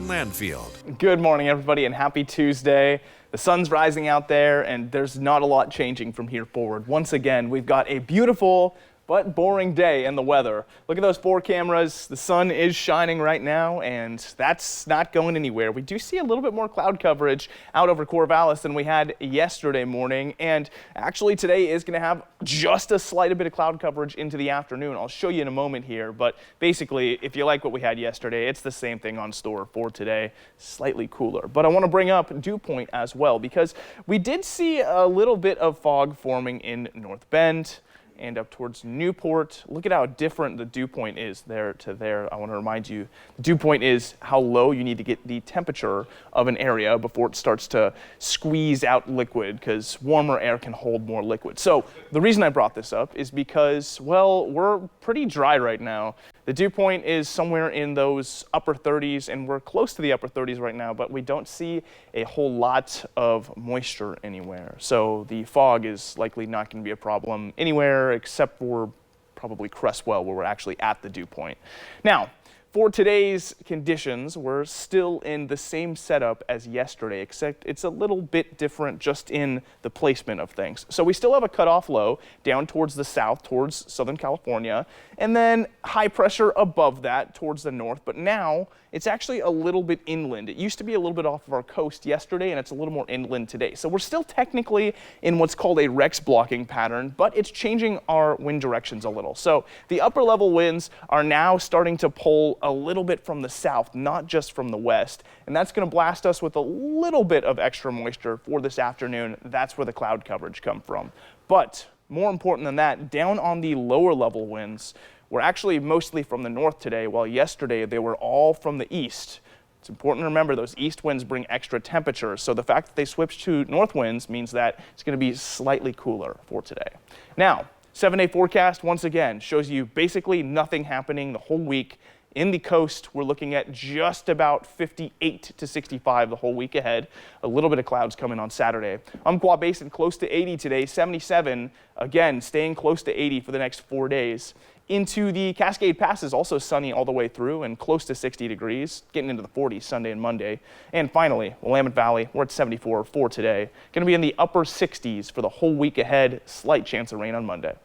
Landfield. Good morning, everybody, and happy Tuesday. The sun's rising out there, and there's not a lot changing from here forward. Once again, we've got a beautiful but boring day in the weather. Look at those 4 cameras. The sun is shining right now, and that's not going anywhere. We do see a little bit more cloud coverage out over Corvallis than we had yesterday morning, and actually today is going to have just a slight bit of cloud coverage into the afternoon. I'll show you in a moment here, but basically, if you like what we had yesterday, it's the same thing on store for today, slightly cooler. But I want to bring up dew point as well, because we did see a little bit of fog forming in North Bend and up towards Newport. Look at how different the dew point is there to there. I want to remind you, the dew point is how low you need to get the temperature of an area before it starts to squeeze out liquid, because warmer air can hold more liquid. So the reason I brought this up is because, well, we're pretty dry right now. The dew point is somewhere in those upper 30s, and we're close to the upper 30s right now, but we don't see a whole lot of moisture anywhere. So the fog is likely not going to be a problem anywhere except for probably Crestwell, where we're actually at the dew point. Now, for today's conditions, we're still in the same setup as yesterday, except it's a little bit different just in the placement of things. So we still have a cutoff low down towards the south, towards Southern California, and then high pressure above that towards the north. But now it's actually a little bit inland. It used to be a little bit off of our coast yesterday, and it's a little more inland today. So we're still technically in what's called a Rex blocking pattern, but it's changing our wind directions a little. So the upper level winds are now starting to pull a little bit from the south, not just from the west. And that's going to blast us with a little bit of extra moisture for this afternoon. That's where the cloud coverage comes from. But more important than that, down on the lower level winds, we're actually mostly from the north today, while yesterday they were all from the east. It's important to remember those east winds bring extra temperature, so the fact that they switched to north winds means that it's going to be slightly cooler for today. Now, 7-day forecast once again shows you basically nothing happening the whole week. In the coast, we're looking at just about 58 to 65 the whole week ahead. A little bit of clouds coming on Saturday. Umpqua Basin close to 80 today, 77, again, staying close to 80 for the next 4 days. Into the Cascade Passes, also sunny all the way through and close to 60 degrees, getting into the 40s Sunday and Monday. And finally, Willamette Valley, we're at 74 for today. Going to be in the upper 60s for the whole week ahead, slight chance of rain on Monday.